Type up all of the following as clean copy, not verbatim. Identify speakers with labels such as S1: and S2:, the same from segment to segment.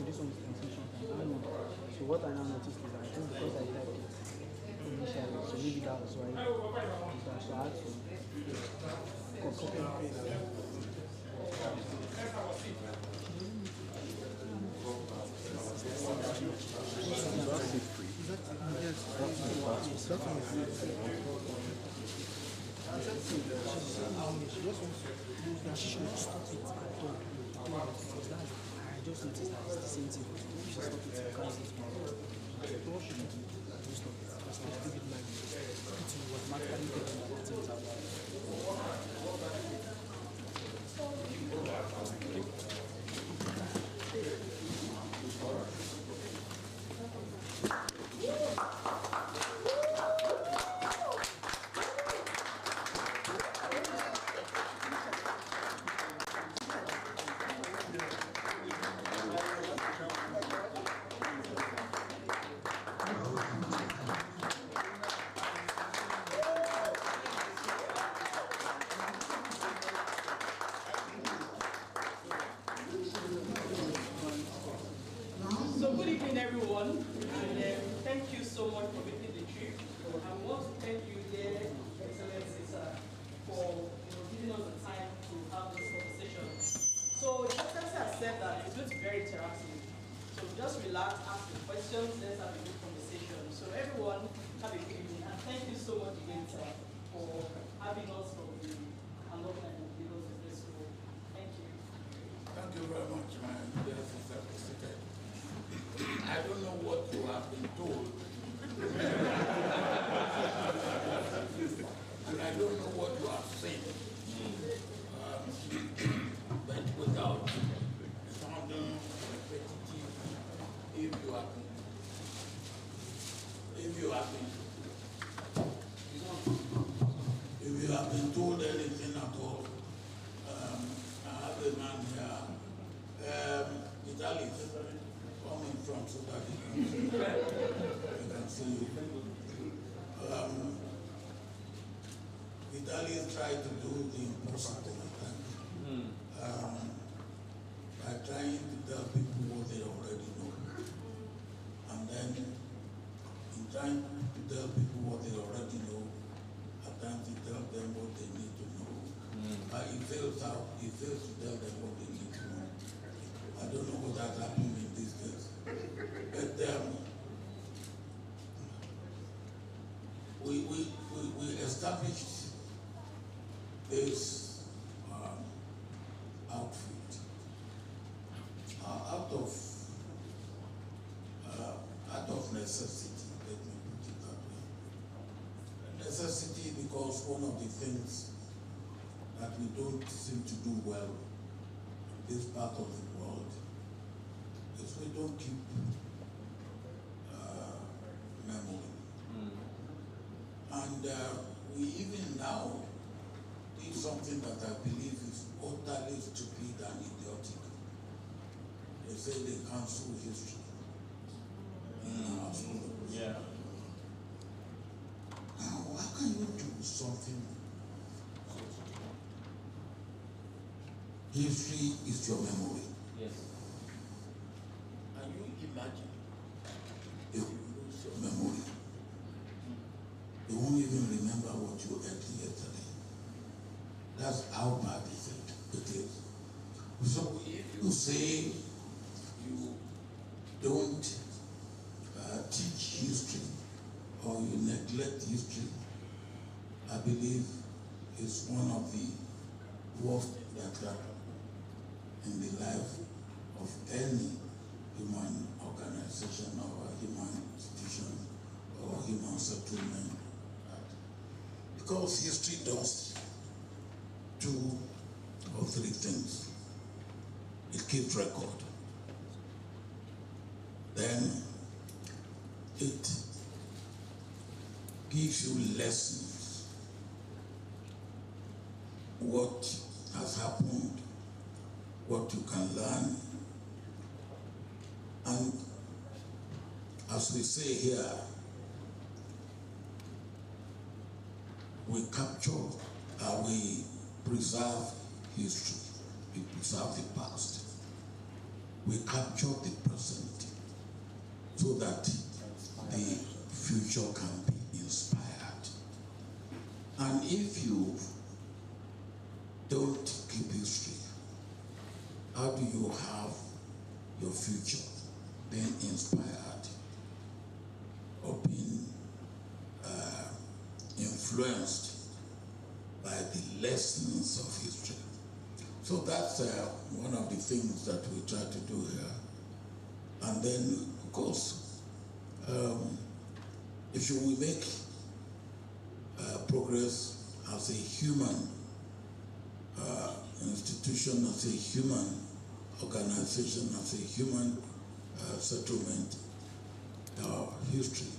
S1: this one is translation time. I don't know. So what I now noticed is that I think because I typed it initially, so maybe that was why so I had to copy she just wants to use that. She should stop it at all. Because that, I just noticed that it's the same thing. She should stop it. You can't say it more. So what should you do? Don't stop it. Because now vivid mind it will automatically get on the things out.
S2: So good evening, everyone, and thank you so much for making the trip. I want to thank you, dear Excellency, sir, for giving us the time to have this conversation. So His Excellency has said that it's going to be very interactive. So just relax, ask the questions, let's have a good conversation. So everyone, have a good evening, and thank you so much again, sir, for having us from the Alumni and Business Business School. Thank you.
S3: Thank you very much, my dear sister President. I don't know what you have been told. And I don't know what you have said. But without sounding repetitive, if you have been told anything at all, I have a man here, Vitalis, coming from so that he can see you. Vitalis tried to do the impossible by trying to tell people what they already know. And then, in trying to tell people what they already know, at times he tells them what they need to know. But he fails to tell them what they need to know. I don't know what has happened in these days. But we established this outfit out of necessity. Let me put it that way. Necessity, because one of the things that we don't seem to do well in this part of the world is we don't keep memory. And we even now did something that I believe is utterly stupid and idiotic. They say they cancel history in our school.
S4: Yeah.
S3: Now, how can you do something so stupid? History is your memory.
S4: Yes.
S3: Can you imagine if you lose your memory? You won't even remember what you ate yesterday. That's how bad it is. So if you say you don't teach history or you neglect history, I believe it's one of the worst that happen in the life of any human organization or human institution or human settlement. Because history does 2 or 3 things. It keeps record. Then it gives you lessons. What has happened, what you can learn. And as we say here, we capture, we preserve history, we preserve the past. we capture the present so that the future can be inspired. And if you don't keep history, how do you have your future being inspired or being influenced by the lessons of history? So that's one of the things that we try to do here. And then, of course, if you will make progress as a human institution, as a human organization, as a human settlement, our history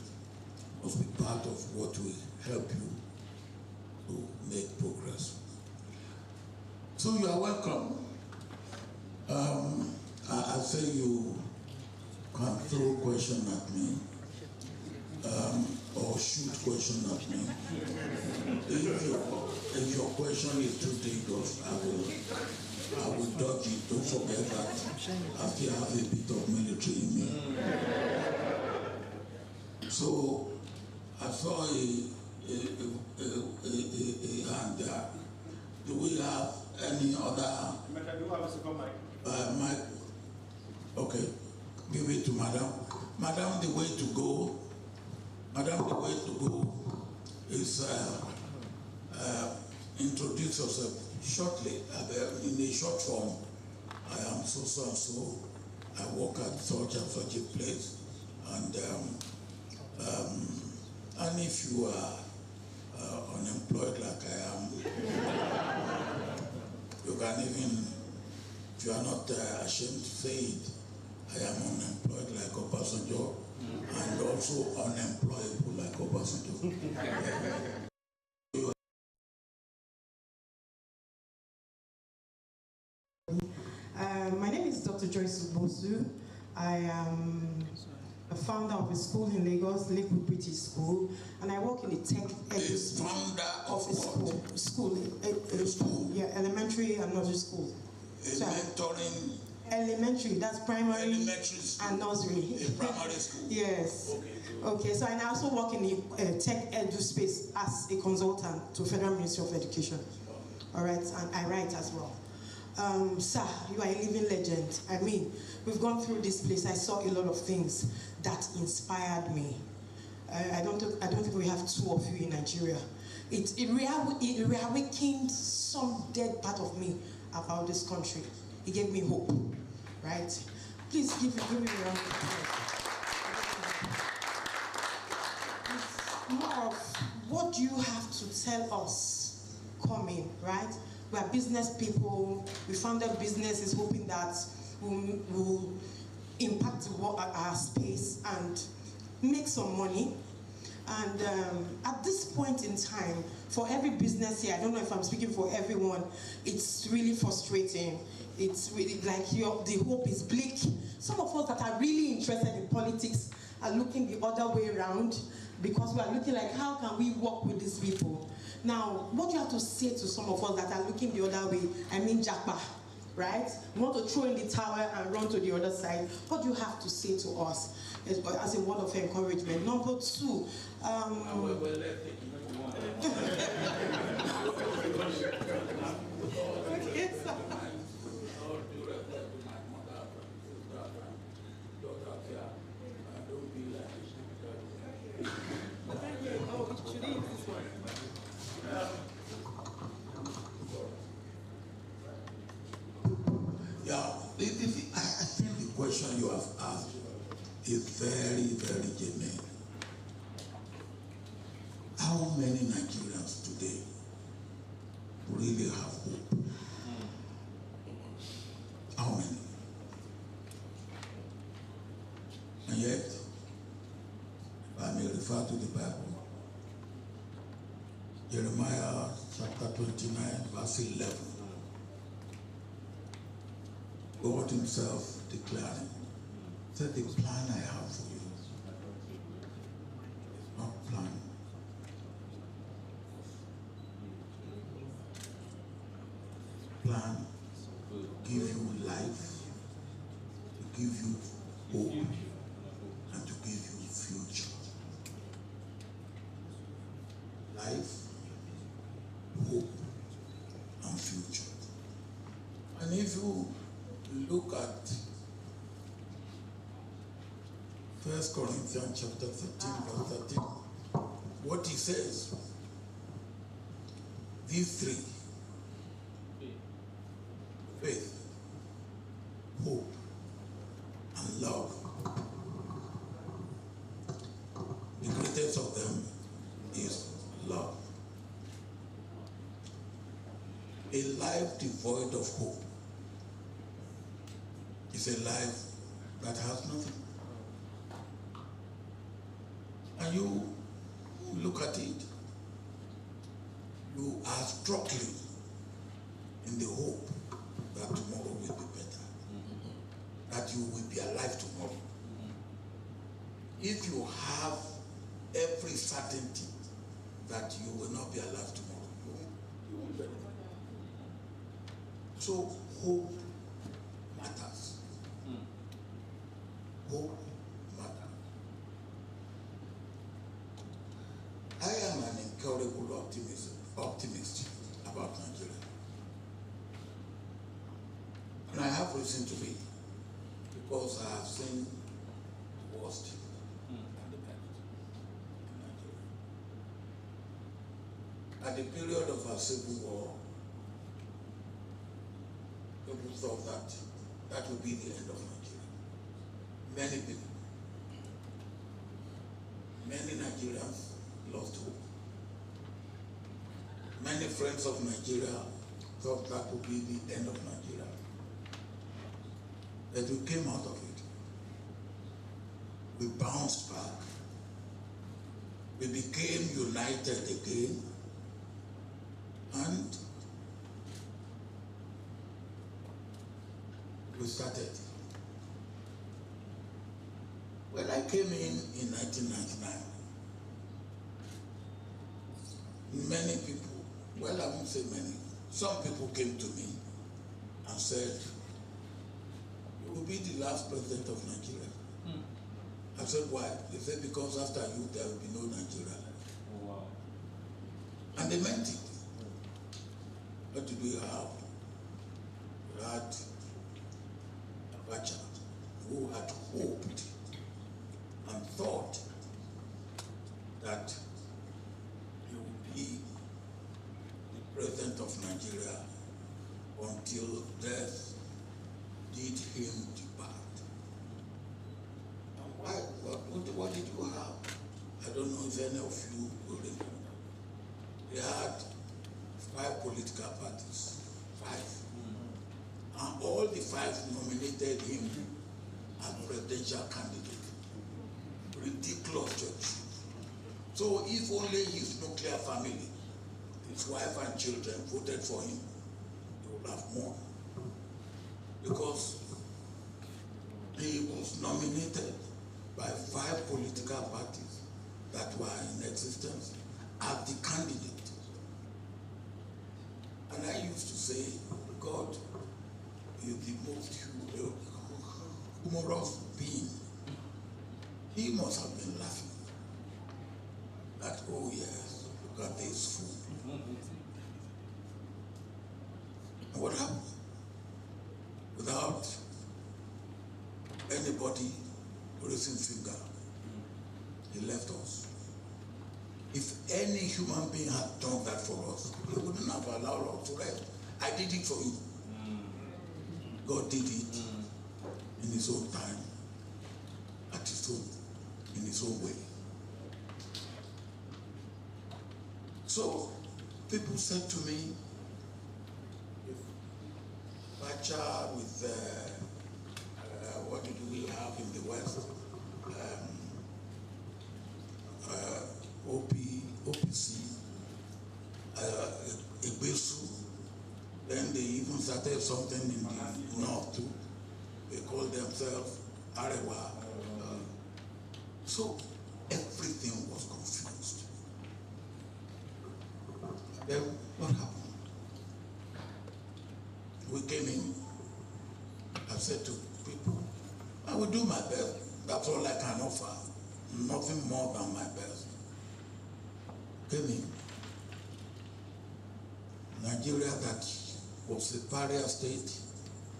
S3: must be part of what will help you to make progress. So you are welcome. I say you can throw question at me or shoot question at me. If your question is too dangerous, I will dodge it. Don't forget that I still have a bit of military in me. So I saw a hand there. Do we have any other mic? Okay, give it to Madam. Madam, the way to go. Madam, the way to go is introduce yourself shortly. In a short form, I am so and so. I work at such and such a place, and if you are unemployed like I am, you can even, if you are not ashamed to say it, I am unemployed like Obasanjo, and also unemployable like Obasanjo.
S4: My name is Dr. Joyce Bosu. I am a founder of a school in Lagos, Lakewood British School, and I work in the tech
S3: founder of
S4: a school, yeah, elementary and nursery school.
S3: So mentoring.
S4: Elementary, that's primary,
S3: elementary school,
S4: and nursery.
S3: Primary school.
S4: Yes. Okay, so I also work in the tech edu space as a consultant to Federal Ministry of Education. All right, and I write as well. Sir, you are a living legend. I mean, we've gone through this place. I saw a lot of things that inspired me. I don't think we have two of you in Nigeria. It reawakened some dead part of me about this country. It gave me hope, right? Please give me a round of applause. It's more of what do you have to tell us coming, right? We are business people. We founded businesses hoping that we'll impact our space and make some money. And at this point in time, for every business here, I don't know if I'm speaking for everyone, it's really frustrating. It's really like the hope is bleak. Some of us that are really interested in politics are looking the other way around because we are looking like, how can we work with these people? Now, what you have to say to some of us that are looking the other way, I mean Japa, right? You want to throw in the towel and run to the other side. What do you have to say to us as a word of encouragement? Number two,
S3: I think the question you have asked is very, very genuine. How many Nigerians today really have hope? How many? And yet, if I may refer to the Bible, Jeremiah chapter 29, verse 11. God himself declaring, said, the plan I have for you is not plan. Plan give you life, give you hope and to give you future. Life, hope, and future. And if you look at 1 Corinthians chapter 13, verse 13, what he says, these three, faith, hope, and love, the greatest of them is love. A life devoid of hope is a life that has nothing. And you look at it, you are struggling in the hope that tomorrow will be better, that you will be alive tomorrow. If you have every certainty that you will not be alive tomorrow, you won't be alive. So hope matters. Hope matters. I am an incurable optimist about Nigeria. And I have reason to be, because I have seen the worst and the best in Nigeria. At the period of our civil war, people thought that that would be the end of Nigeria. Many people, many Nigerians lost hope. Many friends of Nigeria thought that would be the end of Nigeria. But we came out of it. We bounced back. We became united again. And we started. When I came in 1999, many people, well, I won't say many, some people came to me and said, you will be the last president of Nigeria. I said, why? They said, because after you, there will be no Nigeria. Oh, wow. And they meant it. What did we have? We had Abacha, who had hoped and thought that he would be the president of Nigeria until death did him depart. And why? What did you have? I don't know if any of you will remember. They had 5 political parties, 5. And all the 5 nominated him as presidential candidate. Ridiculous church. So if only his nuclear family, his wife and children voted for him, they would have won. Because he was nominated by 5 political parties that were in existence as the candidate. And I used to say, God is the most humorous being. He must have been laughing. That, oh yes, look at this food. And what happened? Without anybody raising finger, he left us. If any human being had done that for us, he wouldn't have allowed us to rest. I did it for you. God did it in his own time, at his own, in his own way. So people said to me, if Bacha with what did we have in the West? OPC, Ebesu, then they even started something in the north too. They called themselves Arewa. So everything was confused. Then what happened? We came in, I said to people, will do my best. That's all I can offer. Nothing more than my best. Nigeria, that was a pariah state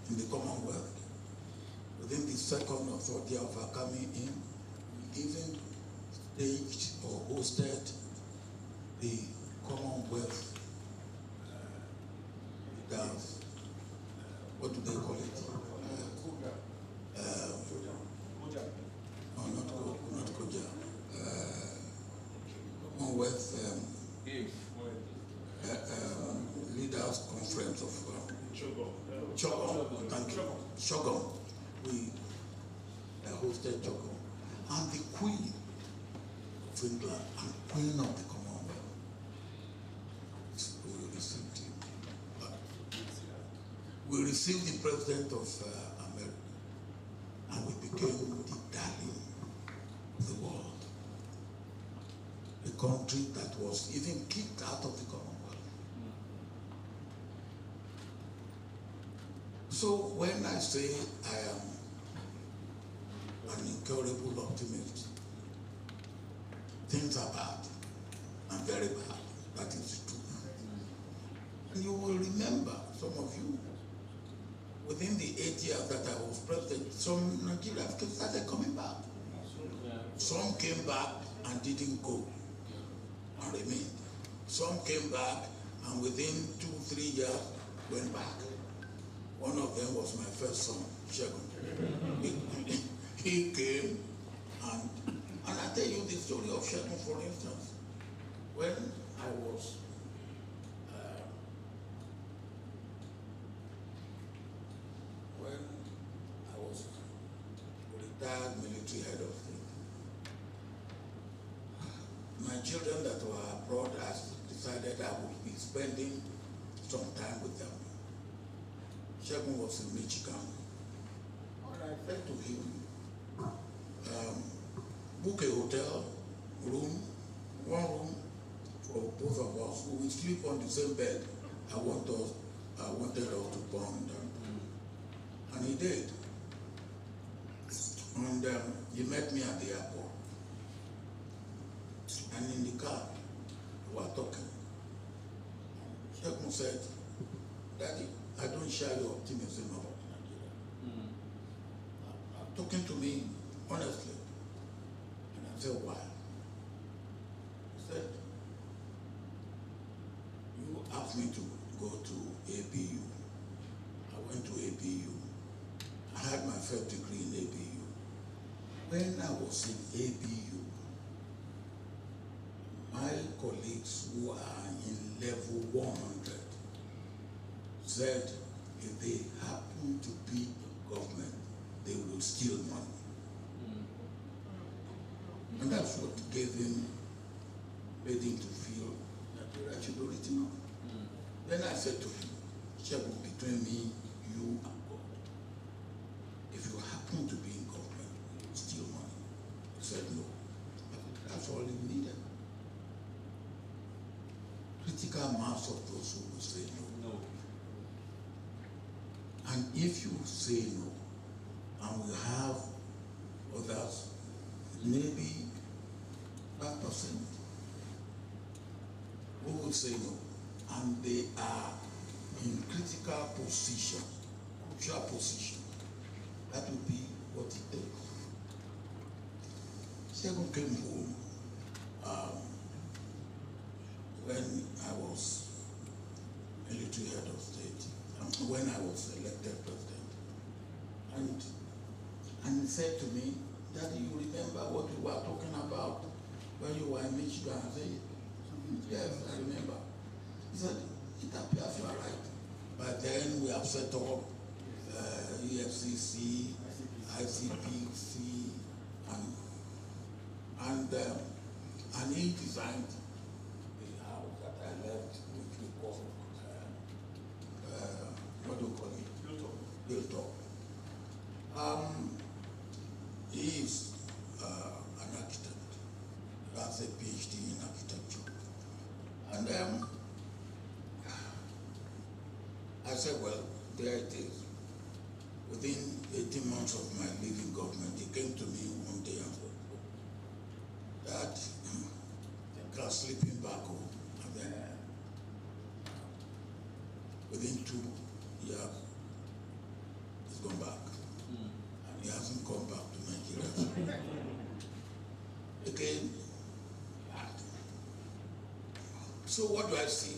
S3: in the Commonwealth, within the second or third year of our coming in, we even staged or hosted the Commonwealth leaders. What do they call it? No, not Koja. Commonwealth Leaders Conference of Chogom. Thank you. Chogom. We hosted Chogom. And the Queen of England and Queen of the Commonwealth, we received him. We received the President of America, and we became the darling of the world. A country that was even kicked out of the Commonwealth. So when I say I am an incurable optimist, things are bad and very bad. That is true. And you will remember, some of you, within the 8 years that I was president, some Nigerians started coming back. Some came back and didn't go and remained. Some came back and within 2-3 years went back. One of them was my first son, Shegun. He came and I tell you the story of Shegun, for instance. When I was retired military head of state, my children that were abroad has decided I would be spending some time with them. Shegun was in Michigan. And I said to him, book a hotel room, one room for both of us. We will sleep on the same bed. I wanted us to bond. And he did. And he met me at the airport. And in the car, we were talking. Shegun said, Daddy, I don't share your optimism about Nigeria. Talking to me honestly. And I said, why? He said, you asked me to go to ABU. I went to ABU. I had my first degree in ABU. When I was in ABU, my colleagues who are in level 100 said if they happen to be in government, they will steal money. And that's what made him to feel that I should do it enough. Then I said to him, Shegun, between me, you and God, if you happen to be in government, you will steal money. He said no. That's all he needed. Critical mass of those who will say no. And if you say no, and we have others, maybe 5% who will say no, and they are in critical position, crucial position, that will be what it takes. Shegun came home when I was military head of state, when I was elected president, and he said to me, Daddy, you remember what we were talking about when you were in Michigan? I said, yes, I remember. He said, it appears you are right. By then we have set up EFCC, ICPC, and he designed the house that I left, which we call, what do you call it? Hilltop. He is an architect. He has a PhD in architecture. And I said, well, there it is. Within a 18 months of my leaving government, he came to me one day and said, Dad, I was sleeping back home. And then within 2 years, he's gone back. And he hasn't come back to Nigeria. Again, so what do I see?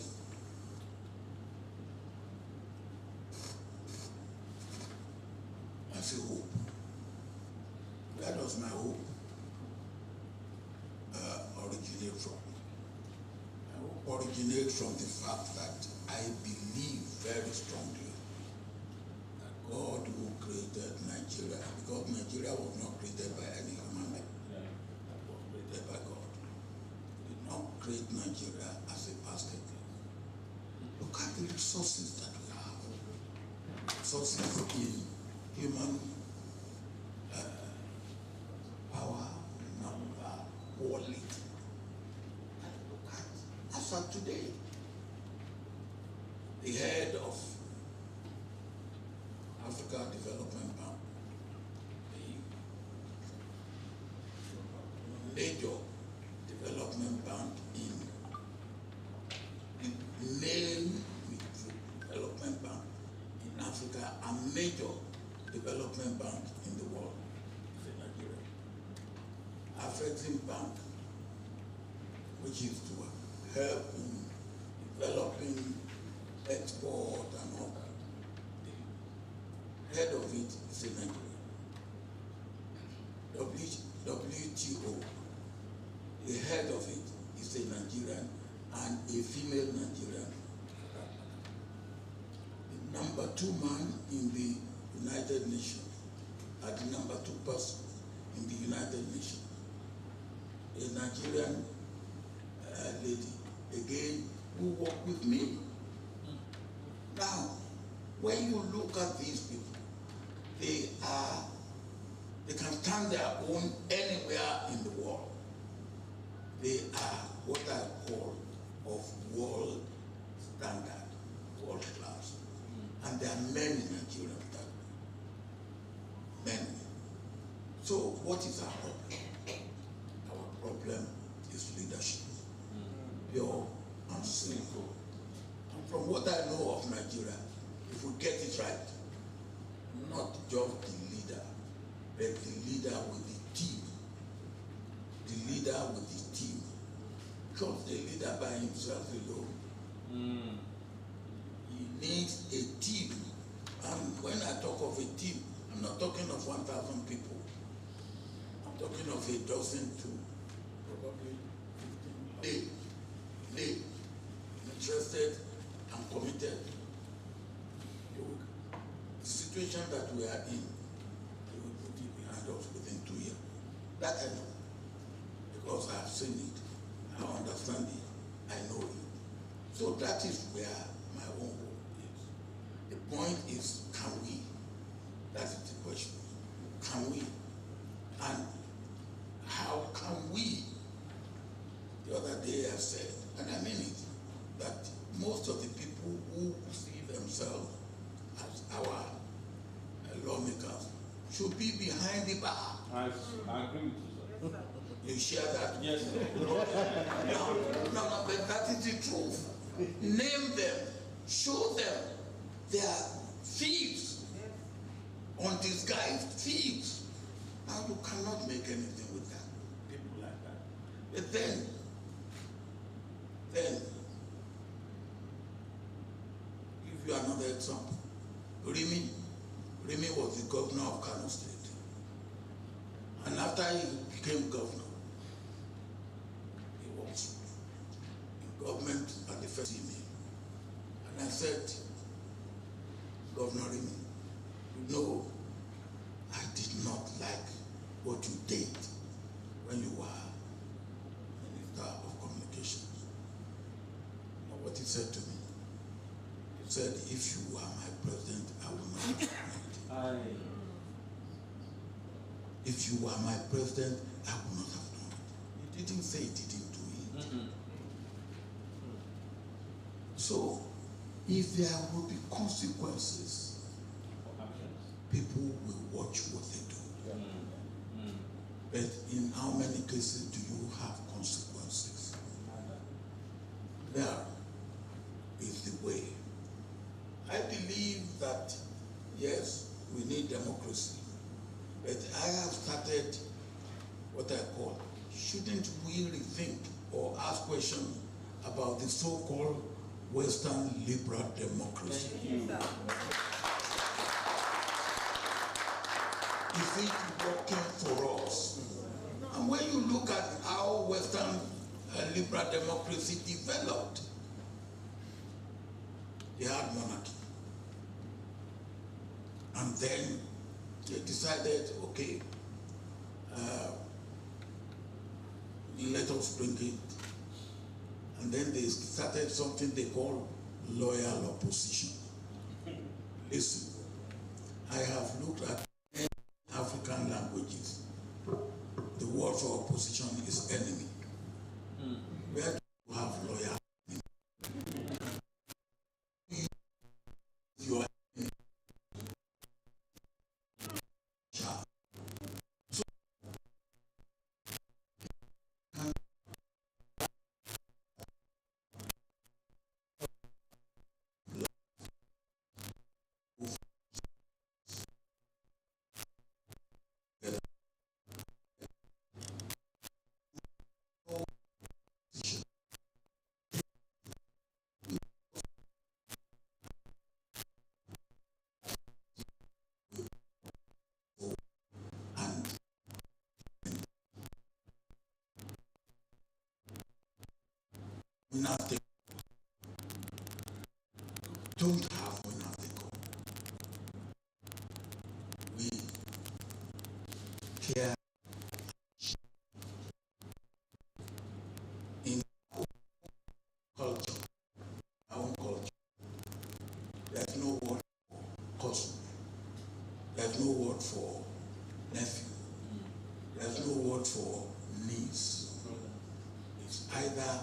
S3: I see hope. Where does my hope originate from? My hope originates from the fact that I believe very strongly that God who created Nigeria, because Nigeria was not created by any human being, it was created by God. He did not create Nigeria as a basket. Look at the resources that we have. Resources in human power, number, quality. Look at as of today, the head of Africa Development Bank, the major development bank in the main development bank in Africa, a major development bank in the world is in Nigeria. African Bank, which is to help in developing export and all that. The head of it is in Nigeria. WTO, the head of it is a Nigerian and a female Nigerian. The number 2 man in the United Nations, and the number 2 person in the United Nations, a Nigerian lady, again, who worked with me. Now, when you look at these people, they can stand their own anywhere in the world. They are what I call of world standard, world class. And there are many Nigerians that way. Many. So what is our problem? Our problem is leadership. Pure and simple. And from what I know of Nigeria, if we get it right, not just the leader, but the leader with the team. The leader with the team. Because the leader by himself alone, he needs a team. And when I talk of a team, I'm not talking of 1,000 people. I'm talking of a dozen to probably 15. They interested and committed. The situation that we are in, they will put it behind us within 2 years. That I know, because I have seen it, I understand it, I know it. So that is where my own hope is. The point is, can we? That is the question. Can we? And how can we? The other day I said, and I mean it, that most of the people who see themselves as our lawmakers should be behind the bar.
S5: I agree with you, sir.
S3: You share that?
S5: Yes, sir.
S3: No, but that is the truth. Name them, show them they are thieves, undisguised thieves. Now you cannot make anything with that, people like that. But then, give you another example. Rimi was the governor of Kano State. And after he became governor, he was in government at the first evening. And I said, Governor Rimi, you know, I did not like what you did when you were Minister of Communications. You know what he said to me? He said, if you are my president, I will not have done it. If you were my president, I would not have done it. He didn't say he didn't do it. So, if there will be consequences, people will watch what they do. But in how many cases do you have consequences? There is the way. I believe that, yes, we need democracy. But I have started what I call, shouldn't we rethink or ask questions about the so-called Western liberal democracy? Is it working for us? And when you look at how Western liberal democracy developed, they had monarchy. And then they decided, okay, let us bring it. And then they started something they call loyal opposition. Listen, I have looked at African languages. The word for opposition is enemy. Where do you have loyal enemy? Your enemy. Nothing. Don't have nothing. We care in culture, our own culture. There's no word for cousin. There's no word for nephew. There's no word for niece. It's either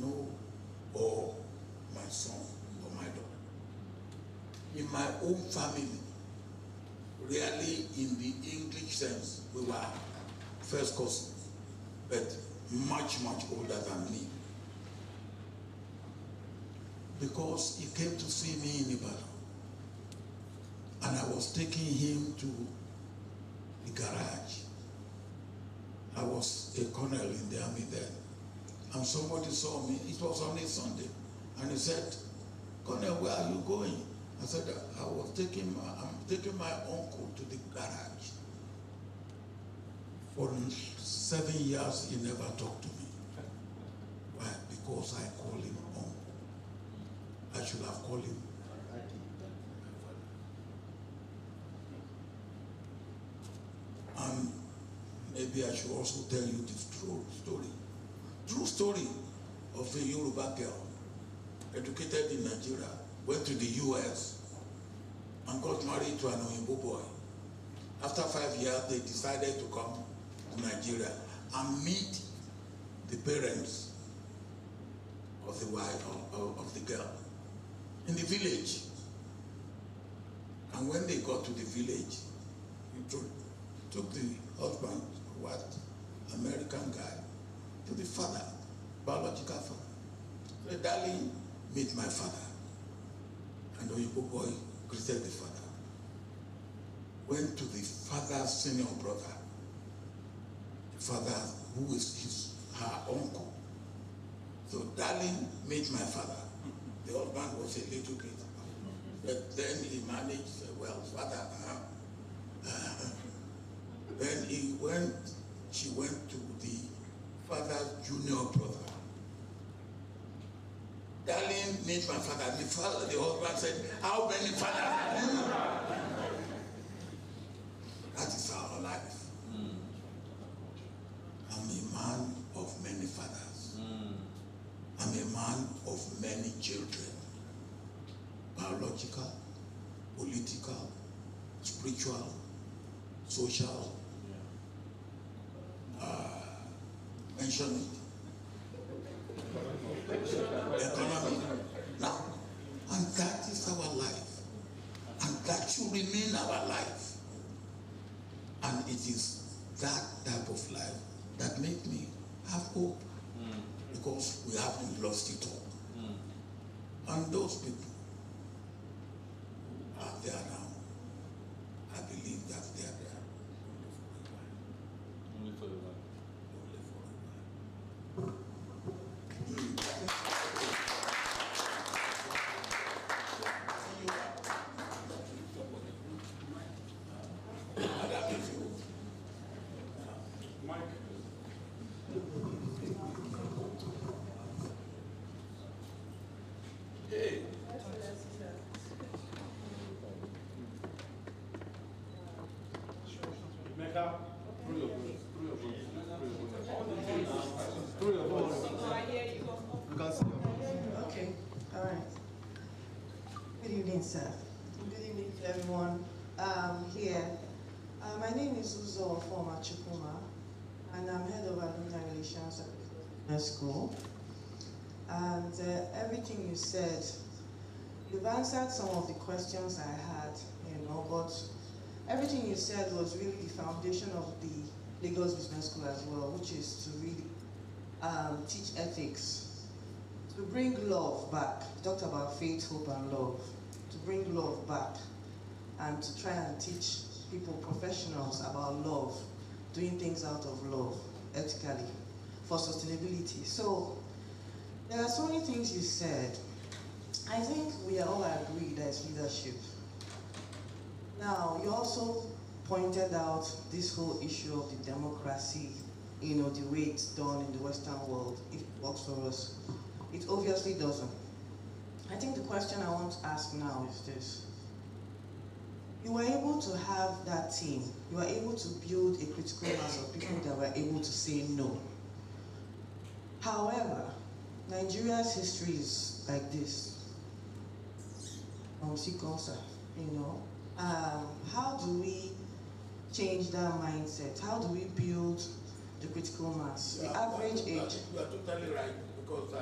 S3: no, or my son or my daughter. In my own family, really in the English sense, we were first cousins, but much, much older than me. Because he came to see me in Ibadan, and I was taking him to the garage. I was a colonel in the army then. And somebody saw me, it was on a Sunday, and he said, "Colonel, where are you going?" I said, I'm taking my uncle to the garage. For 7 years, he never talked to me. Why? Because I call him uncle. I should have called him. And maybe I should also tell you this true story. True story of a Yoruba girl, educated in Nigeria, went to the US and got married to an Oyinbo boy. After 5 years, they decided to come to Nigeria and meet the parents of the wife, of the girl, in the village. And when they got to the village, he took the husband, what, American guy, to the father, biological father. Said, "Darling, meet my father." And the Oyinbo boy greeted the father. Went to the father's senior brother, the father who is her uncle. So, "Darling, meet my father." The husband was a little bit, but then he managed, well, father. Then she went to the father's junior brother. "Darling, meet my father." The husband said, "How many fathers have you?" That is our life. I'm a man of many fathers. I'm a man of many children. Biological, political, spiritual, social, mention it. Economic. Now, and that is should remain our life. And it is that type of life that makes me have hope, because we haven't lost it all. And those people are there now. I believe that they are there
S5: Only for the life.
S3: only for a while.
S5: Mike.
S3: Hey,
S5: Mecca, through your voice. Through your voice. Through your voice. You can see your voice.
S4: Okay, all right. Good evening, sir. Good evening to everyone here. My name is Uzo Ofoma Chukuma, and I'm head of Alumni Relations at the Business School. And everything you said, you've answered some of the questions I had, but everything you said was really the foundation of the Lagos Business School as well, which is to really teach ethics, to bring love back. You talked about faith, hope, and love. To bring love back and to try and teach people, professionals, about love, doing things out of love, ethically, for sustainability. So there are so many things you said. I think we all agree there's leadership. Now, you also pointed out this whole issue of the democracy, the way it's done in the Western world, if it works for us. It obviously doesn't. I think the question I want to ask now is this. You were able to have that team. You were able to build a critical mass of people that were able to say no. However, Nigeria's history is like this. How do we change that mindset? How do we build the critical mass? The average age.
S3: You are totally right, because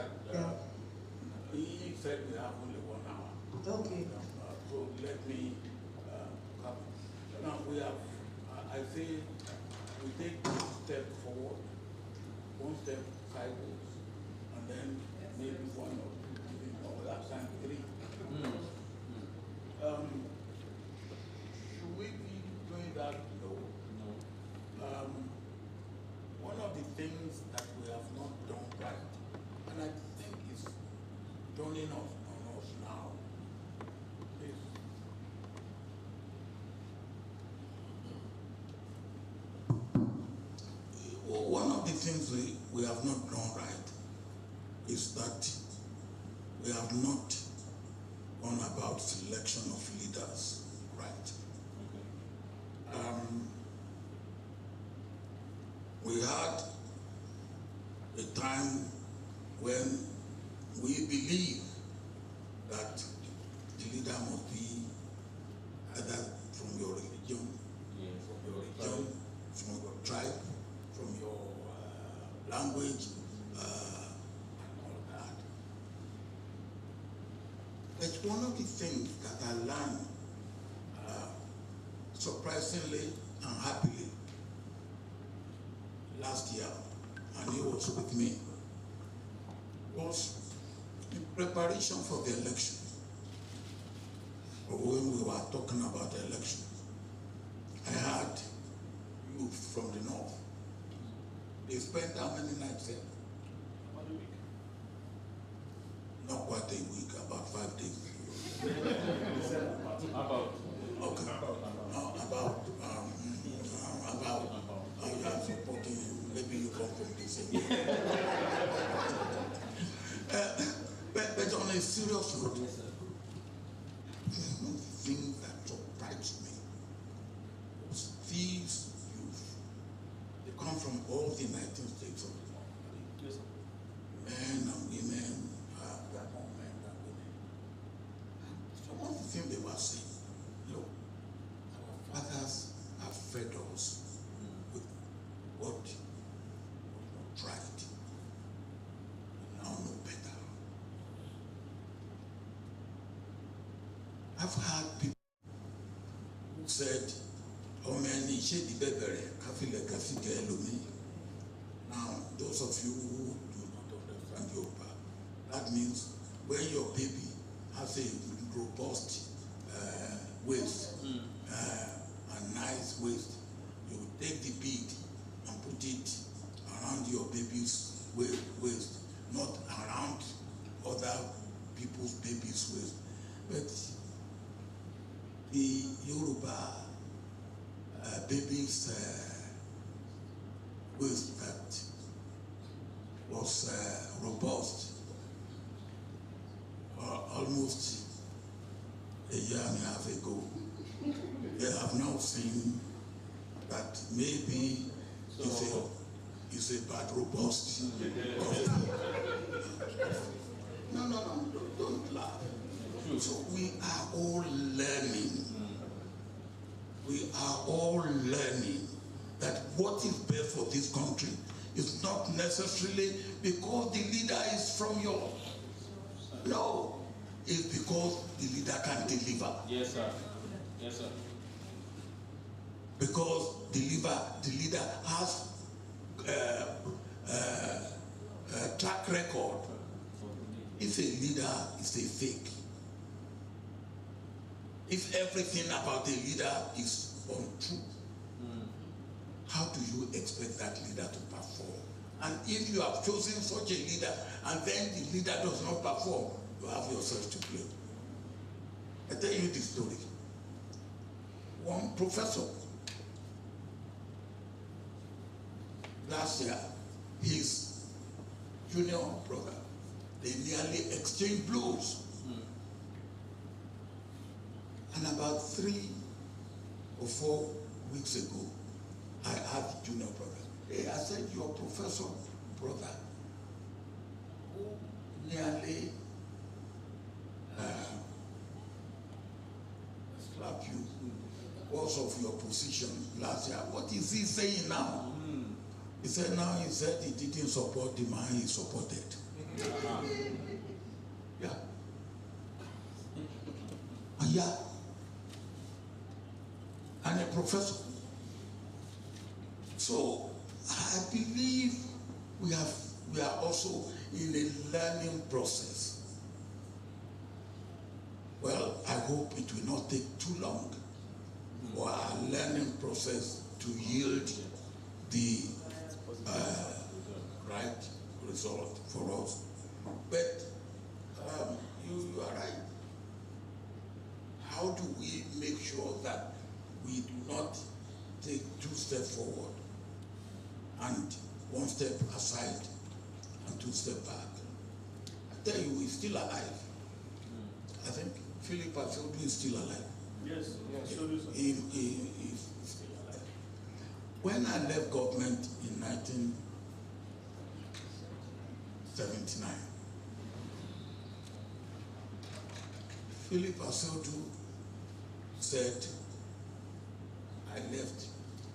S3: he said we have only 1 hour.
S4: Okay.
S3: So let me come. Now we have, I say, we take 1 step forward, 1 step sideways, and then maybe 1 or 2, last time 3. Should we be doing that? No. One of the things that we have not done right, and I think is dawning on us now, is one of the things we have not done right is that we have not gone about selection of leaders right. We had a time when we believed that the leader must be either from your religion, from your tribe, from your language, and all that. But one of the things that I learned surprisingly and happily last year, and he was with me, was in preparation for the election, or when we were talking about the election. I had youth from the north. They spent how many nights there?
S5: About a week.
S3: Not quite a week, about 5 days.
S5: About.
S3: Okay. You are supporting him. Maybe you come from the same. But on a serious note, one thing that surprised me was these youth. They come from all the 19 states of the North.
S1: Yes, sir.
S3: Men and women, they are more men than women. So one thing they were saying, look, our fathers have fed us with what was not right. We now know better. I've had people said, "How many shady bebere kafile kasike elumi?" Now, those of you who do not understand Yoruba, that means when your baby has a robust waist, a nice waist, you take the bead and put it around your baby's waist, not around other people's baby's waist. But the Yoruba baby's waist that was robust almost a year and a half ago. They have now seen that maybe it's a bad robust. No, don't laugh. So we are all learning. We are all learning that what is best for this country is not necessarily because the leader is from your. No, it's because the leader can deliver.
S5: Yes, sir. Yes, sir.
S3: Because the leader has a track record. If a leader is a fake, if everything about a leader is untrue, how do you expect that leader to perform? And if you have chosen such a leader and then the leader does not perform, you have yourself to blame. I tell you the story. One professor, last year, his junior brother, they nearly exchanged blows. And about 3 or 4 weeks ago, I asked the junior brother, hey, I said, your professor brother, who nearly slapped you because of your position last year, what is he saying now? He said now he said he didn't support the man he supported. Yeah. Yeah. And a professor. So I believe we are also in a learning process. Well, I hope it will not take too long for our learning process to yield the right result for us. But you are right. How do we make sure that we do not take 2 steps forward and 1 step aside and 2 steps back? I tell you, he's still alive. I think Philip Abeokuta is still alive.
S5: Yes, yes.
S3: He's still alive. When I left government in 1979, Philip Abeokuta said, I left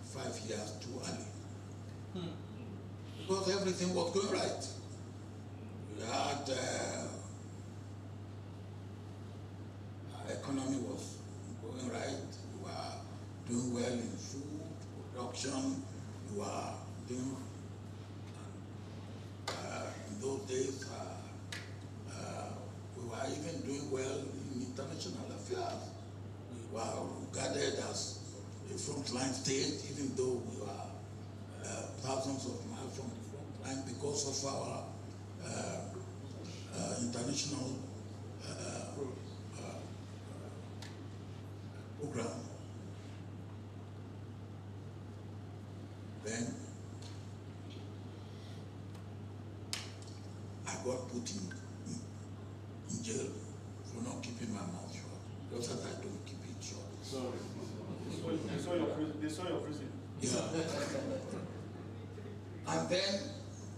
S3: 5 years too early. Because everything was going right. We had, our economy was going right. We were doing well in food production. We were doing, in those days, we were even doing well in international affairs. We were regarded as a frontline state, even though we were thousands of miles from the front line because of our international program. Then I got put in jail for not keeping my mouth shut, just as I don't keep it shut.
S5: Sorry. They saw your prison.
S3: Yeah. And then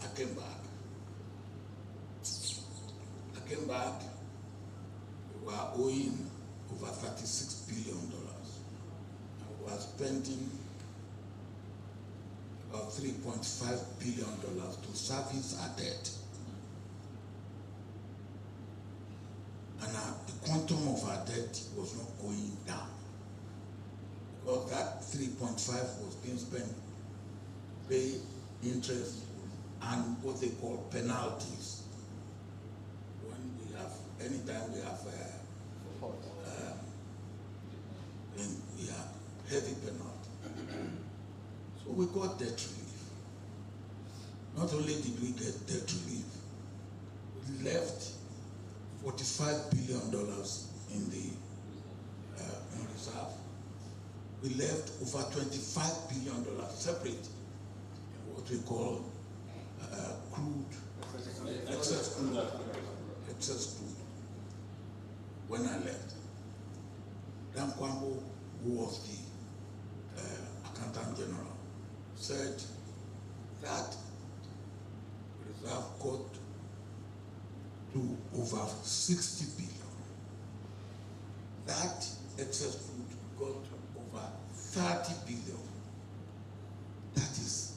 S3: I came back. We were owing over $36 billion. And we were spending about $3.5 billion to service our debt. And the quantum of our debt was not going down. 3.5 was being spent, pay interest and what they call penalties. When we have, anytime we have, we have heavy penalty. So we got debt relief. Not only did we get debt relief, we left $45 billion in the in reserve. We left over $25 billion separate in what we call excess crude. When I left, Dan Kwambo, who was the Accountant General, said that reserve got to over 60 billion. That excess food got to over 30 billion. That is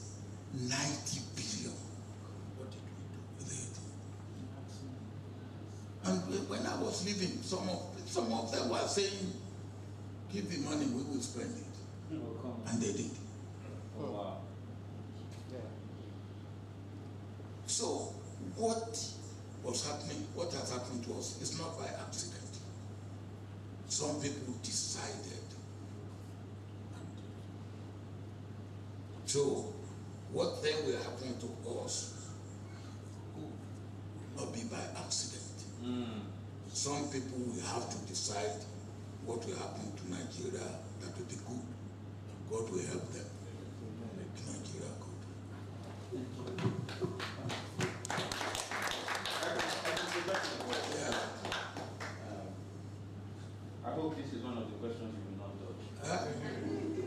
S3: 90 billion. What did we do with it? And when I was leaving, some of them were saying, give the money, we will spend it. And they did.
S6: Oh, wow. Yeah.
S3: So what was happening, what has happened to us is not by accident. Some people decided. So what then will happen to us will not be by accident. Some people will have to decide what will happen to Nigeria that will be good. God will help them make Nigeria good.
S6: I hope this is one of the questions you will not dodge.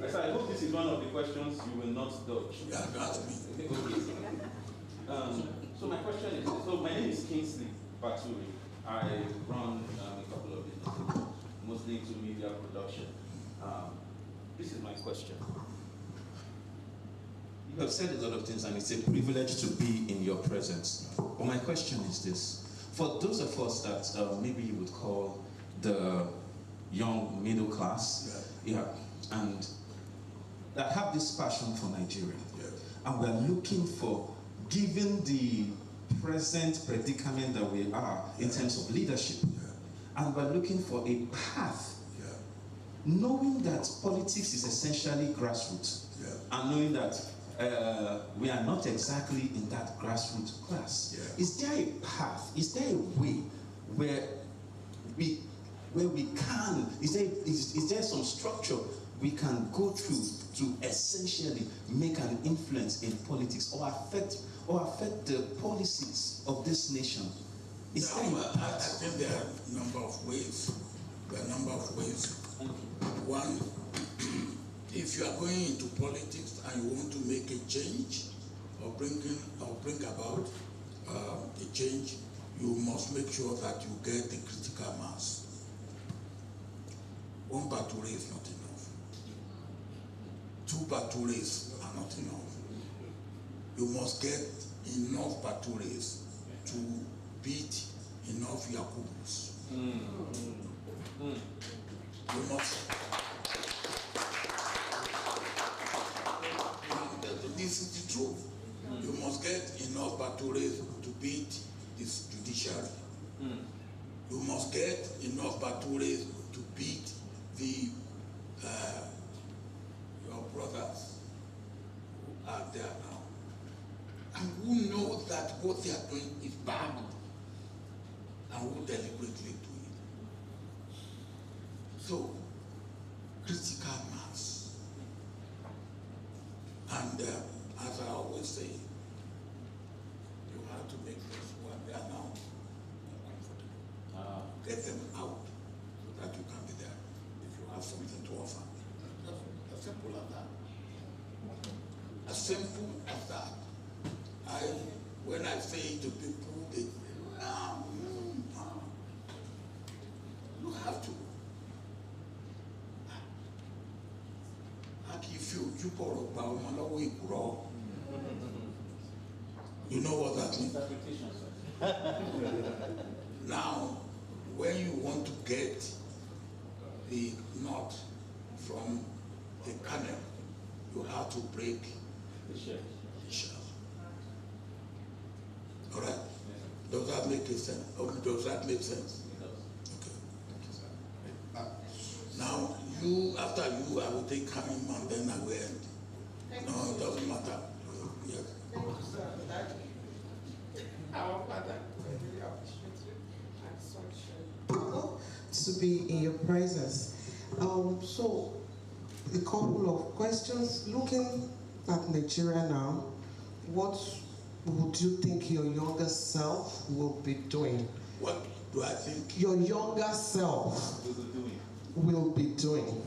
S6: I said, I hope this is one of the questions you will not dodge.
S3: Yeah, that's me.
S6: So my question is, so my name is Kingsley Baturi. I run a couple of businesses, mostly into media production. This is my question. You have said a lot of things, and it's a privilege to be in your presence. But my question is this. For those of us that maybe you would call the young middle class, and that have this passion for Nigeria, and we're looking for, given the present predicament that we are in terms of leadership, and we're looking for a path, knowing that politics is essentially grassroots, and knowing that we are not exactly in that grassroots class. Is there a path? Is there a way where we can? Is there some structure we can go through to essentially make an influence in politics or affect the policies of this nation?
S3: I think there are a number of ways. One, if you are going into politics and you want to make a change or bring about a change, you must make sure that you get the critical mass. One bature is not enough. Two batures are not enough. You must get enough batures to beat enough Yakubus. You must. This is the truth. You must get enough batures to beat this judiciary. You must get enough batures to beat the your brothers who are there now, and who know that what they are doing is bad, and who deliberately do it. So, critical mass. And as I always say, you have to make those who are there now comfortable. Get them out so that you can be there if you have something to offer. As simple as that. As simple as that. When I say to people, they say, you have to. You know what that means? Now, when you want to get the nut from the kernel, how to break the shell. All right? Does that make sense? Does that make sense? Okay. Now, after you, I will take him and then I will end. No, it doesn't matter. Yes.
S5: Thank you, sir, for that. Our father, I really appreciate you. I'm such to be in your presence. So, a couple of questions. Looking at Nigeria now, what would you think your younger self will be doing?
S3: What do I think?
S5: Your younger self will be doing.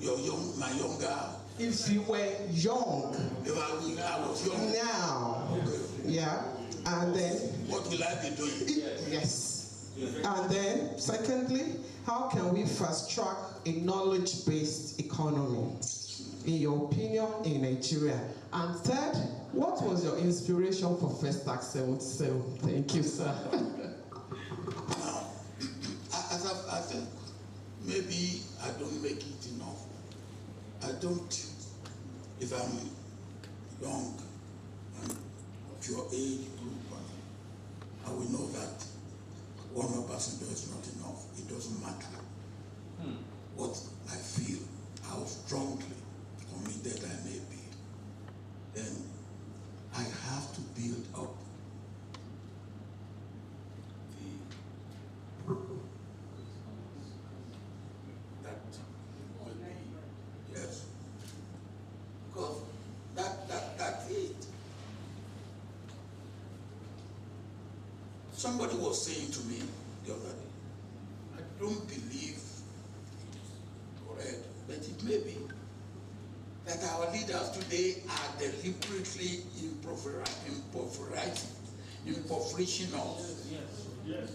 S3: My younger.
S5: If you were young.
S3: If I was young.
S5: Now.
S3: Okay.
S5: Yeah. And then.
S3: What will I be doing?
S5: Yes. And then, secondly, how can we fast track a knowledge-based economy, in your opinion, in Nigeria? And third, what was your inspiration for First Tax 77? Thank you, sir.
S3: Now, as I said, maybe I don't make it enough. I don't, if I'm young and of your age group, I will know that 1% is not enough. It doesn't matter what I feel, how strongly committed I may be. Then I have to build up that will be, yes. Because that's it. Somebody was saying to me the other day, I don't believe it's correct, but it may be that our leaders today are deliberately impoverishing us,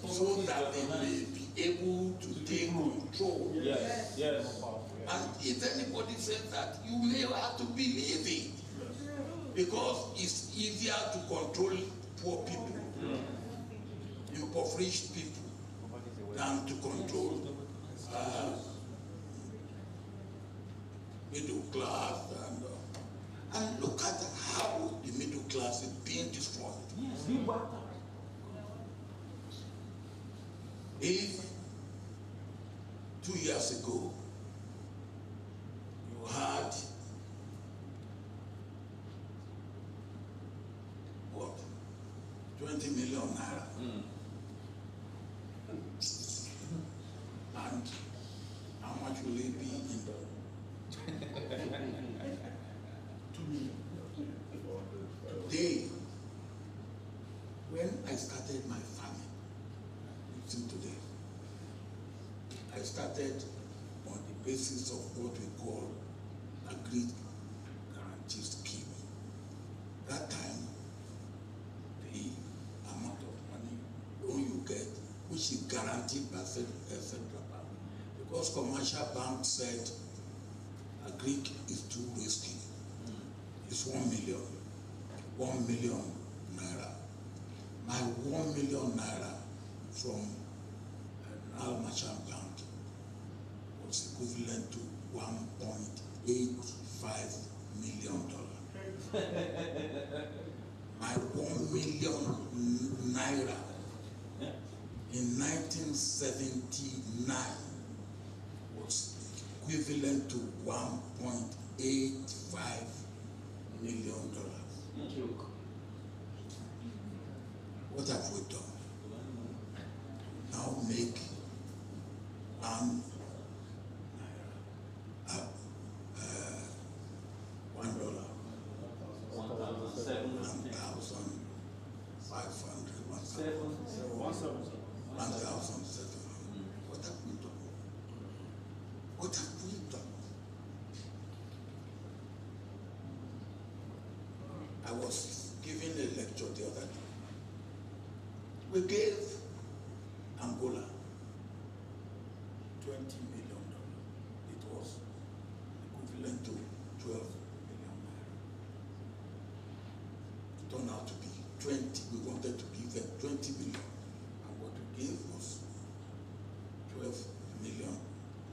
S3: so that they may be able to take control.
S6: Yes.
S3: And if anybody says that, you may have to believe it, because it's easier to control poor people, impoverished people, than to control middle class. And look at how the middle class is being destroyed. If 2 years ago you had what, 20 million naira, and how much will it be in the 2 million. Today, when I started my family, listen to this, I started on the basis of what we call agreed guarantee scheme. That time, the amount of money loan you get, which is guaranteed by central bank, because commercial bank said agreed is too risky. It's 1 million. 1 million naira. My 1 million naira from an merchant bank was equivalent to $1.85 million. My 1 million naira in 1979 was equivalent to $1.85 million. What have we done? Now make $1 1,700. What have we done? What have we done? I was giving a lecture the other day. We gave Angola $20 million. It was equivalent to 12 million naira. It turned out to be 20. We wanted to give them 20 million. And what we gave was 12 million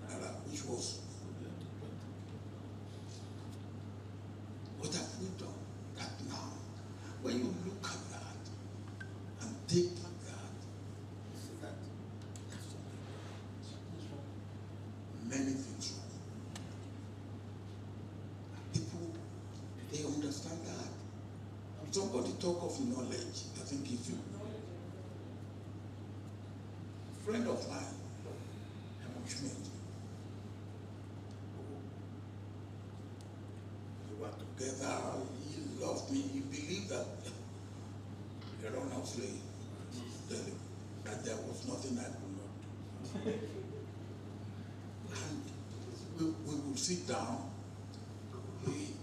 S3: naira, which was equivalent to 20 million. understand that. When somebody talk of knowledge, I think if you, friend of mine, Schmidt, we were together, he loved me, he believed that, erroneously, that there was nothing I could not do. And we would sit down, he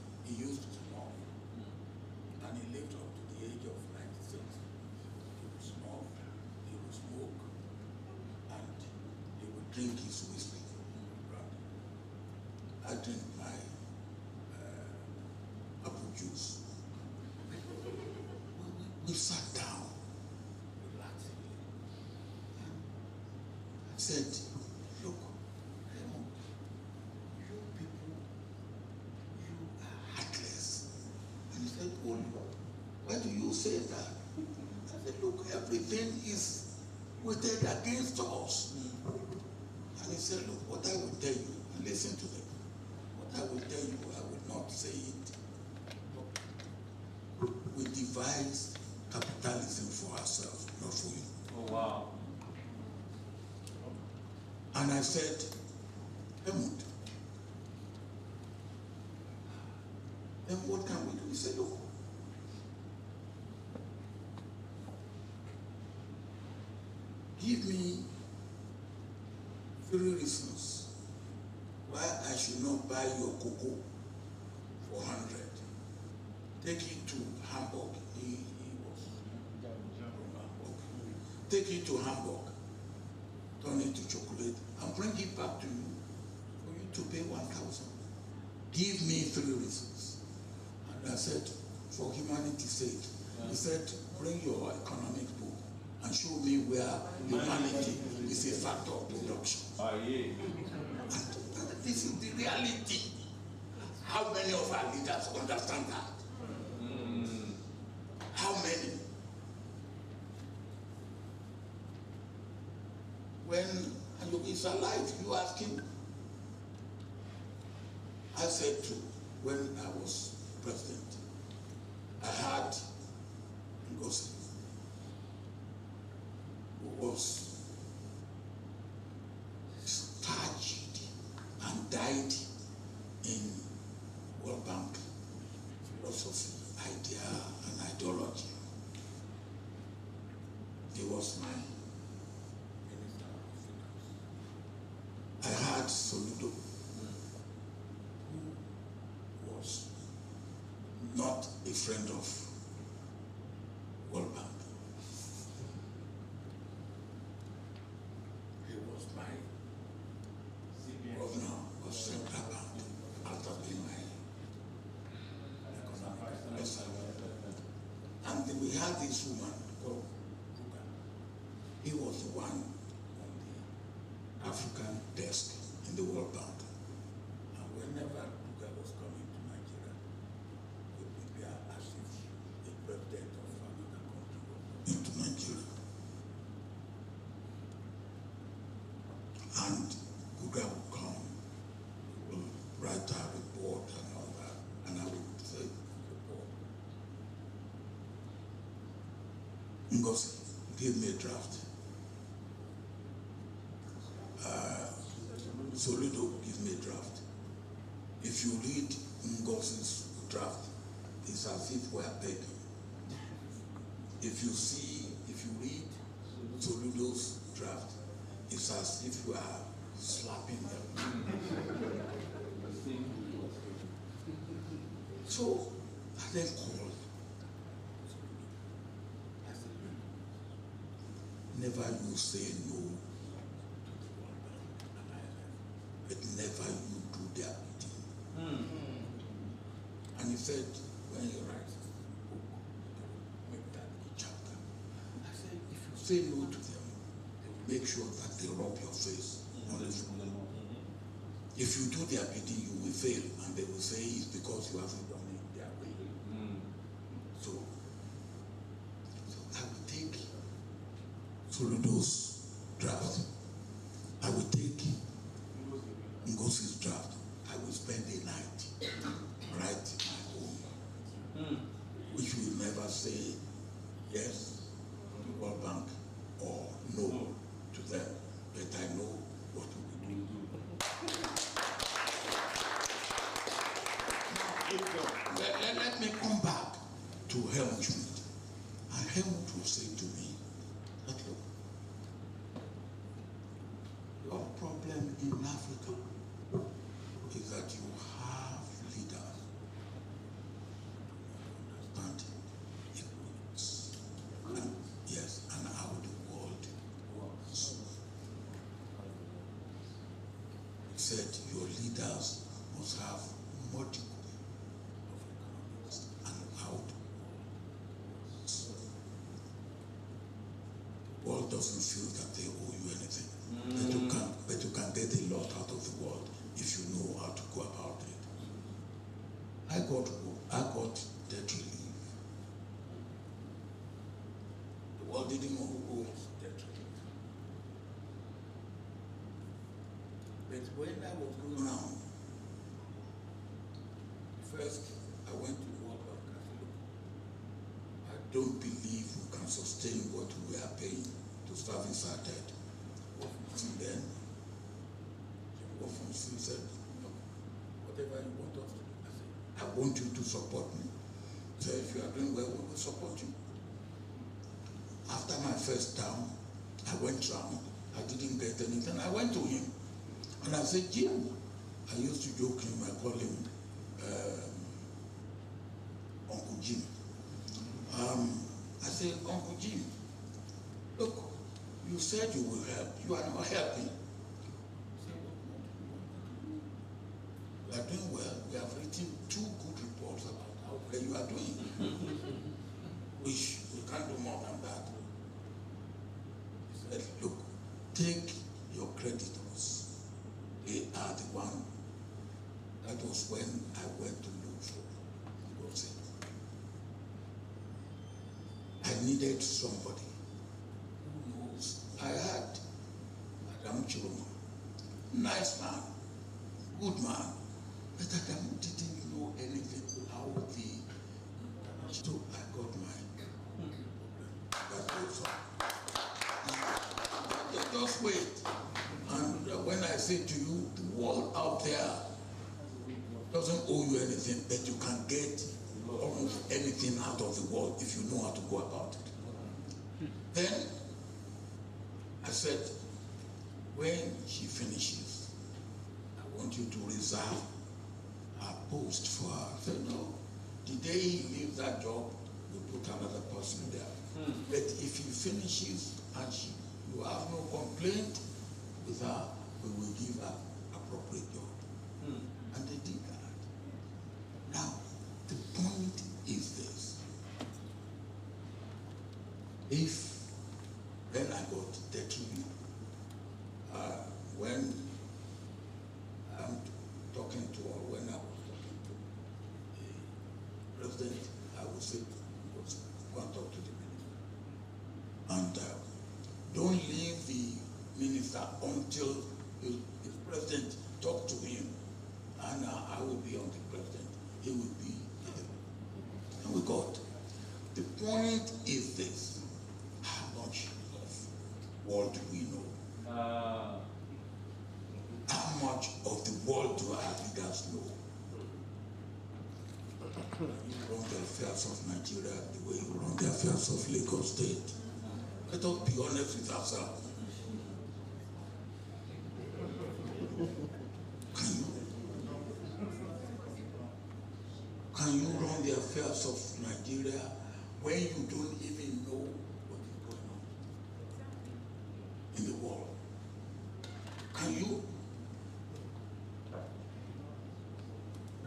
S3: used to smoke, and he lived up to the age of 96. He would smoke, he would smoke, and he would drink his whiskey. I drink my apple juice. We sat down, relaxing, and said, look, Raymond, you people, you are heartless. And he said, oh, why do you say that? I said, look, everything is weighted against us. And he said, look, what I will tell you, and listen to them. What I will tell you, I will not say it. We devised capitalism for ourselves, not for you.
S6: Oh, wow.
S3: And I said, Helmut, then what can we do? He said, look, give me 3 reasons why I should not buy your cocoa for 100. Take it to Hamburg. He was from Hamburg. Take it to Hamburg, turn it to chocolate, and bring it back to you for you to pay 1,000. Give me 3 reasons. And I said, for humanity's sake, he said, bring your economic book and show me where humanity is a factor of production. And this is the reality. How many of our leaders understand that? How many? When he's alive, you ask him. I said to, when I was president, I had Ngozi, who was starched and died in World Bank philosophy, idea, and ideology. He was my minister of finance. I had Soludo, who was not a friend of World Bank. He was my governor of Central Bank after being my economic advisor. And then we had this woman called Ruga. He was the one on the African desk in the World Bank. And whenever Ruga was coming to Nigeria, we prepare as if the president of another country was into Nigeria. And Ruga would come, he would write a report and all that, and I would say, report. Ngozi, give me a draft. Soludo, give me a draft. If you read Ngozi's draft, it's as if we're begging. If you read Soludo's draft, it's as if we are slapping them. So I then called. I said, never you say no to the World Bank and IMF, but never you do their bidding. And he said, when he writes his book, make that a chapter. I said, if you say no to them, they will make sure that they rub your face on the floor. If you do their bidding, you will fail, and they will say it's because you haven't done it their way. So I will take Soludo's draft. I will take Ngosi's draft. I will spend a night, write my own. yes to the World Bank or no to them, but I know what we will do. Now, let me come back to Helmut Schmidt. And Helmut will say to me, that look, your problem in Africa is that you have leaders who understand economics. And yes, and how the world works. He said your leaders must have modicum of economics and how the world works. The world doesn't feel that they owe you anything. But you can get a lot out of the world if you know how to go about it. I got debt relief. The world didn't know who owns debt relief. But when I was going around, first I went to the World Bank and said, look, I don't believe we can sustain what we are paying to service our debt. And then he said, look, whatever you want us to do, I said, I want you to support me. So if you are doing well, we will support you. After my first term, I went round. I didn't get anything. I went to him and I said, Jim, I used to joke him, I call him Uncle Jim. I said, Uncle Jim, look, you said you will help. You are not helping. You are doing well. We have written 2 good reports about how well you are doing. Which we can't do more than that. He said, look, take your creditors. They are the one. That was when I went to look for Ngozi. I needed somebody. I had Adam Chiroma, nice man, good man, but Adam didn't know anything about the so I got my that goes on. Just wait. And when I say to you, the world out there doesn't owe you anything, but you can get almost anything out of the world if you know how to go about it. Then I said, when she finishes, I want you to reserve a post for her. I said, no, the day he leaves that job, we'll put another person there. But if he finishes and you have no complaint with her, we will give her appropriate job. And they did that. Now, the point is this. If then I got debt relief. When I'm talking to, or when I was talking to the president, I would say, go and talk to the minister. And don't leave the minister until the president talk to him. And I will be on the president. He will be there. And we got. The point is this. How much of world do we know? How much of the world do our leaders know? You run the affairs of Nigeria the way you run the affairs of Lagos State. Let us be honest with ourselves. Can you run the affairs of Nigeria when you don't even know what is going on in the world? Can you?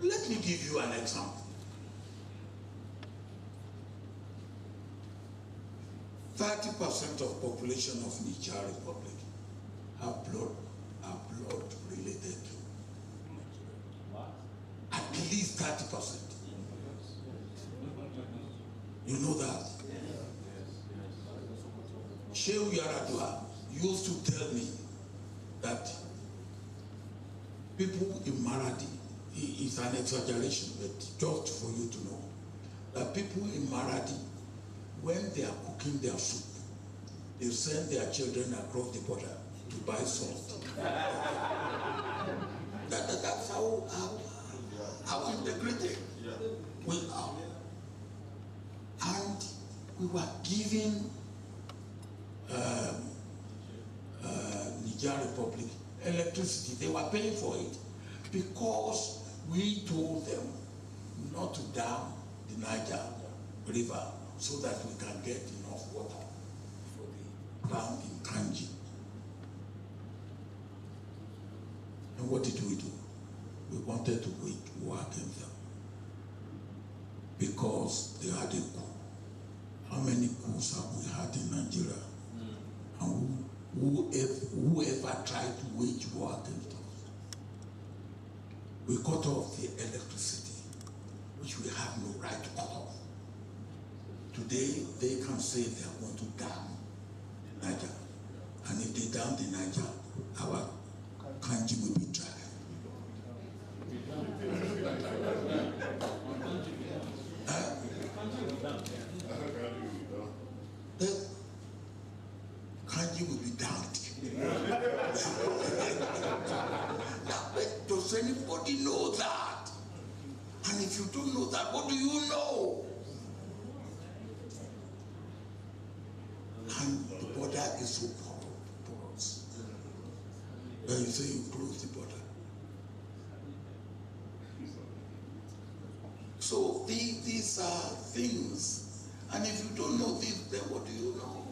S3: Let me give you an example. 30% of population of Niger Republic are blood related to Nigeria. At least 30%. You know that? Shehu Yaradua used to tell me that people in Maradi, it's an exaggeration, but just for you to know, that people in Maradi when they are cooking their soup, they send their children across the border to buy salt. That's how integrated we are. And we were giving Niger Republic electricity. They were paying for it because we told them not to dam the Niger River so that we can get enough water for the dam in Kanji. And what did we do? We wanted to wage war against them because they had a coup. How many coups have we had in Nigeria? And whoever tried to wage war against us? We cut off the electricity, which we have no right to cut off. Today, they can say they are going to dam the Niger. And if they dam the Niger, our Kanji will be dry. The Kanji will be damned. Does anybody know that? And if you don't know that, what do you know? And the border is so porous. When you say you close the border. So these are things, and if you don't know this, then what do you know?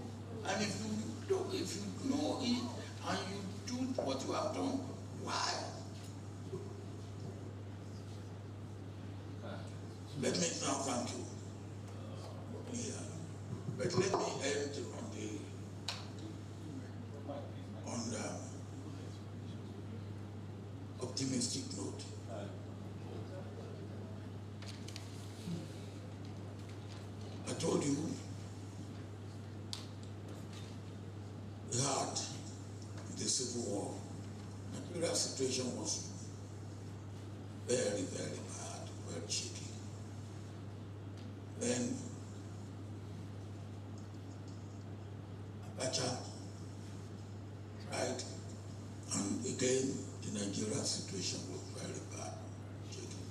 S3: And if you know it and you do what you have done, why? Let me now thank you. Yeah. But let me end on the optimistic note. I told you we had the Civil War. Nigeria's situation was very, very bad, very shaky. Then Abacha tried, and again the Nigerian situation was very bad, shaky.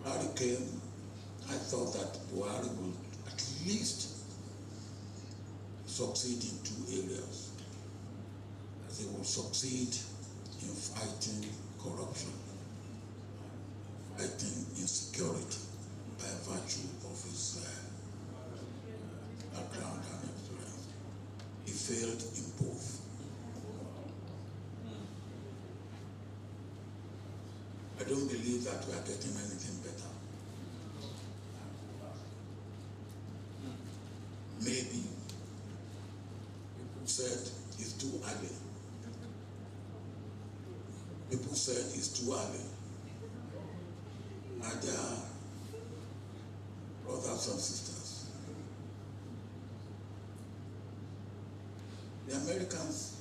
S3: Buhari came. I thought that Buhari would at least succeed in two areas. That he will succeed in fighting corruption, fighting insecurity by virtue of his background and experience. He failed in both. I don't believe that we are getting anything better. Maybe people said it's too early. People said it's too early. My dear brothers and sisters, the Americans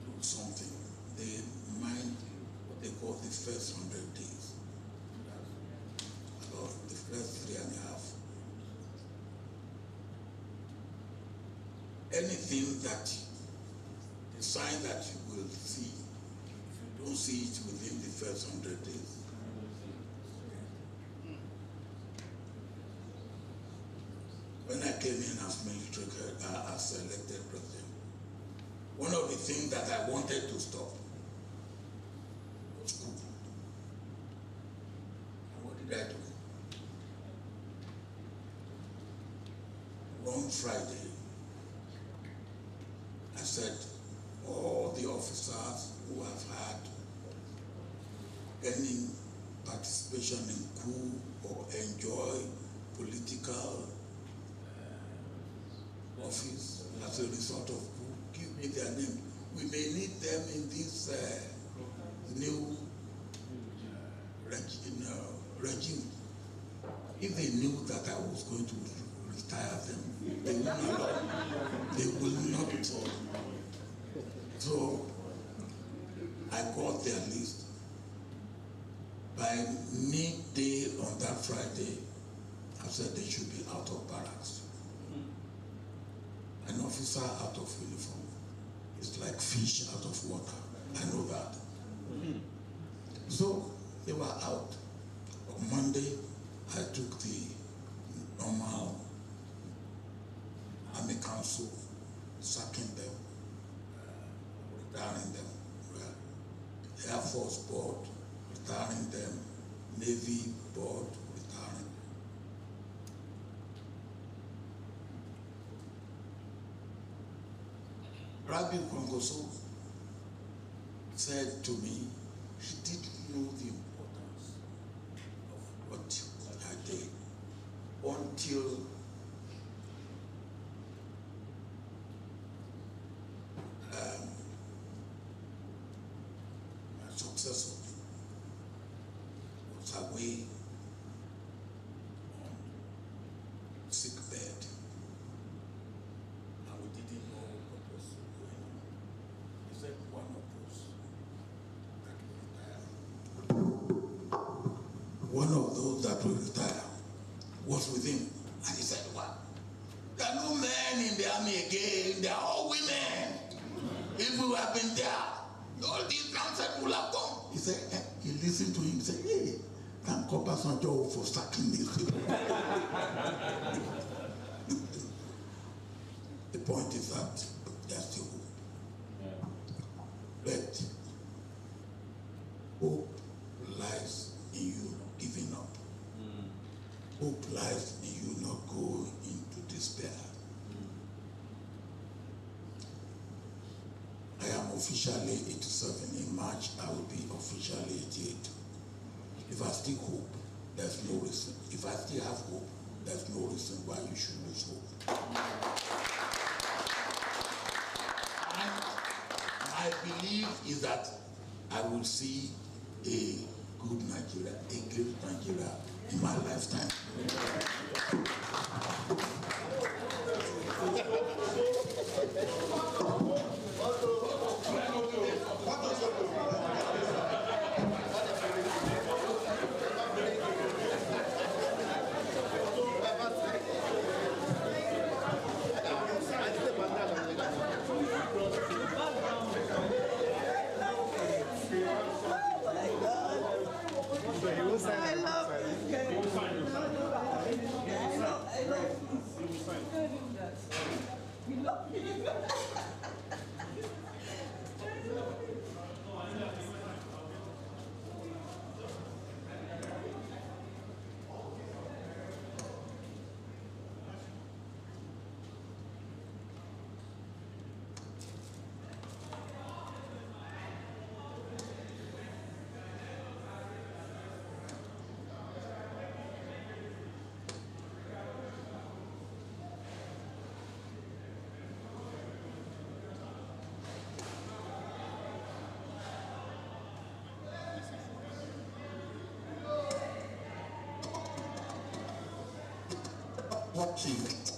S3: do something. They mind what they call the first 100 days. About the first 3.5. Anything that, the sign that you will see, if you don't see it within the first 100 days, when I came in as military, as elected president, one of the things that I wanted to stop was coup. And what did I do? One Friday, I said, all the officers who have had any participation in coup or enjoy political office as a result of coup, give me their name. We may need them in this new regime. If they knew that I was going to retire them, they will not. They will not. So I got their list. By midday on that Friday, I said they should be out of barracks. An officer out of uniform is like fish out of water. I know that. So they were out. On Monday, I took the normal Army Council, sacking them, retiring them. Air Force Board, retiring them. Navy Board, retiring them. Rabbi Kwangoso said to me, he didn't know the importance of what I did until my successor was away on sick bed, and we didn't know what was going on. He said one of those that will retire. One of those that will retire was with him, and he said, "What? There are no men in the army again. They are all women. If we had been there, all these nonsense would have gone." He said, he listened to him, he said, "Hey, thank Obasanjo for sacking these people." The point is that there's still hope. But hope lies in you not giving up. Hope lies in you not going into despair. I am officially 87. In March, I will be officially 88. If I still hope, there's no reason. If I still have hope, there's no reason why you should lose hope. And my belief is that I will see a good Nigeria, a great Nigeria in my lifetime.
S4: I love
S3: Watching